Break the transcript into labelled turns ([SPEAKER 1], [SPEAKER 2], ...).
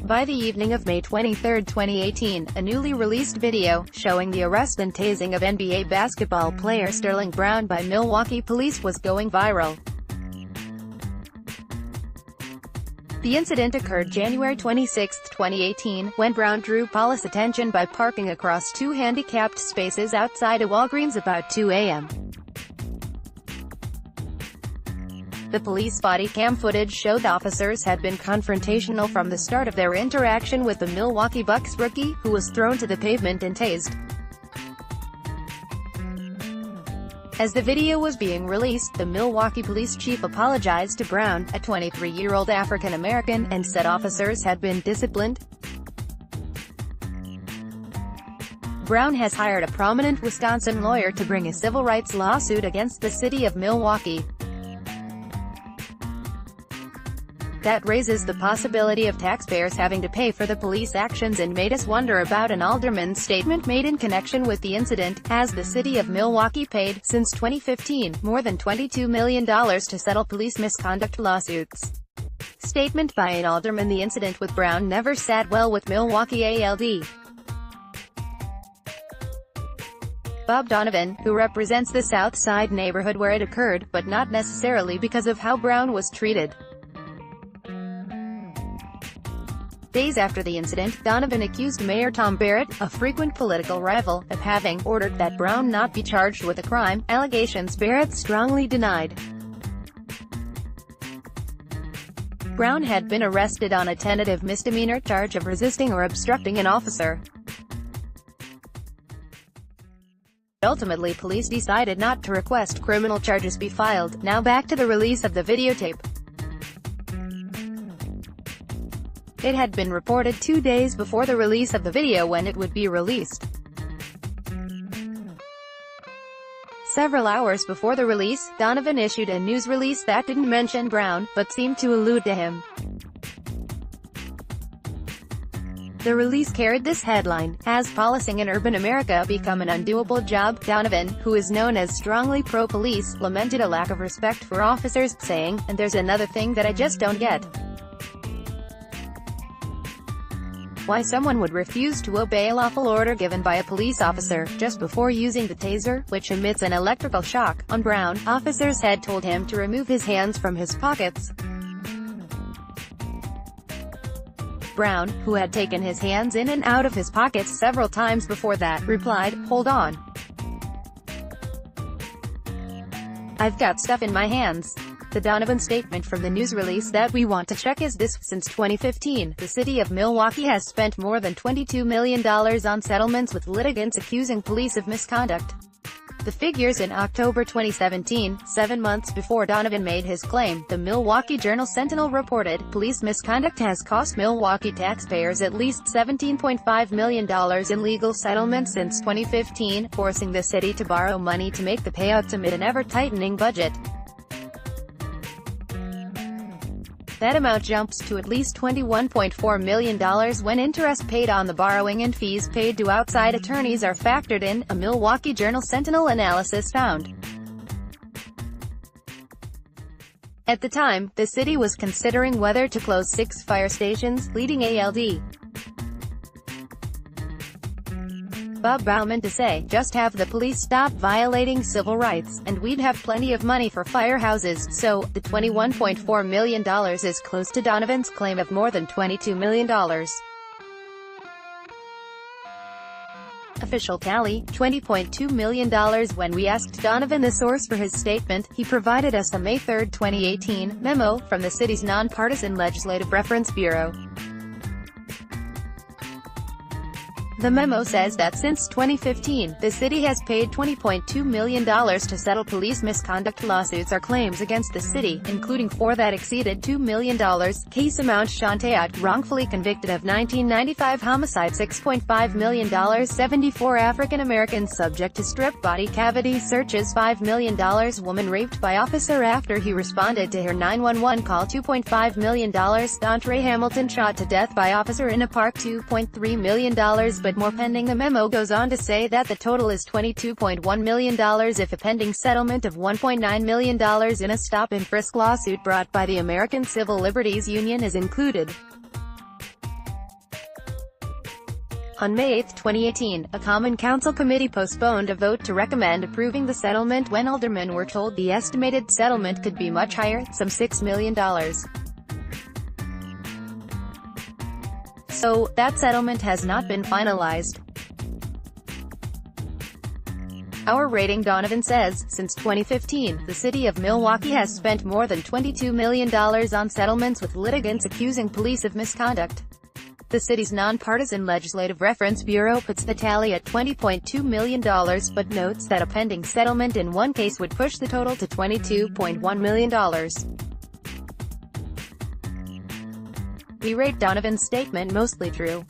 [SPEAKER 1] By the evening of May 23, 2018, a newly released video, showing the arrest and tasing of NBA basketball player Sterling Brown by Milwaukee police was going viral. The incident occurred January 26, 2018, when Brown drew police attention by parking across two handicapped spaces outside a Walgreens about 2 a.m. The police body cam footage showed officers had been confrontational from the start of their interaction with the Milwaukee Bucks rookie, who was thrown to the pavement and tased. As the video was being released, the Milwaukee police chief apologized to Brown, a 23-year-old African-American, and said officers had been disciplined. Brown has hired a prominent Wisconsin lawyer to bring a civil rights lawsuit against the city of Milwaukee. That raises the possibility of taxpayers having to pay for the police actions and made us wonder about an alderman's statement made in connection with the incident. Has the city of Milwaukee paid, since 2015, more than $22 million to settle police misconduct lawsuits? Statement by an alderman. The incident with Brown never sat well with Milwaukee ALD. Bob Donovan, who represents the South Side neighborhood where it occurred, but not necessarily because of how Brown was treated. Days after the incident, Donovan accused Mayor Tom Barrett, a frequent political rival, of having ordered that Brown not be charged with a crime, allegations Barrett strongly denied. Brown had been arrested on a tentative misdemeanor charge of resisting or obstructing an officer. Ultimately, police decided not to request criminal charges be filed. Now back to the release of the videotape. It had been reported 2 days before the release of the video when it would be released. Several hours before the release, Donovan issued a news release that didn't mention Brown, but seemed to allude to him. The release carried this headline: "Has policing in urban America become an undoable job?" Donovan, who is known as strongly pro-police, lamented a lack of respect for officers, saying, "And there's another thing that I just don't get. Why someone would refuse to obey a lawful order given by a police officer." Just before using the taser, which emits an electrical shock, on Brown, officers had told him to remove his hands from his pockets. Brown, who had taken his hands in and out of his pockets several times before that, replied, "Hold on. I've got stuff in my hands." The Donovan statement from the news release that we want to check is this: since 2015, the city of Milwaukee has spent more than $22 million on settlements with litigants accusing police of misconduct. The figures in October 2017, 7 months before Donovan made his claim. The Milwaukee Journal-Sentinel reported, police misconduct has cost Milwaukee taxpayers at least $17.5 million in legal settlements since 2015, forcing the city to borrow money to make the payouts amid an ever-tightening budget. That amount jumps to at least $21.4 million when interest paid on the borrowing and fees paid to outside attorneys are factored in, a Milwaukee Journal-Sentinel analysis found. At the time, the city was considering whether to close 6 fire stations, leading ALD Bob Bauman to say, "Just have the police stop violating civil rights, and we'd have plenty of money for firehouses." So, the $21.4 million is close to Donovan's claim of more than $22 million. Official tally, $20.2 million. When we asked Donovan the source for his statement, he provided us a May 3, 2018, memo from the city's nonpartisan Legislative Reference Bureau. The memo says that since 2015, the city has paid $20.2 million to settle police misconduct lawsuits or claims against the city, including 4 that exceeded $2 million. Case amount: Shantayaut, wrongfully convicted of 1995 homicide, $6.5 million. 74 African Americans subject to strip body cavity searches, $5 million. Woman raped by officer after he responded to her 911 call, $2.5 million. Dontre Hamilton shot to death by officer in a park, $2.3 million. But more pending. The memo goes on to say that the total is $22.1 million if a pending settlement of $1.9 million in a stop-and-frisk lawsuit brought by the American Civil Liberties Union is included. On May 8, 2018, a Common Council committee postponed a vote to recommend approving the settlement when aldermen were told the estimated settlement could be much higher, some $6 million. So, that settlement has not been finalized. Our rating Donovan says, since 2015, the city of Milwaukee has spent more than $22 million on settlements with litigants accusing police of misconduct. The city's nonpartisan Legislative Reference Bureau puts the tally at $20.2 million, but notes that a pending settlement in one case would push the total to $22.1 million. We rate Donovan's statement mostly true.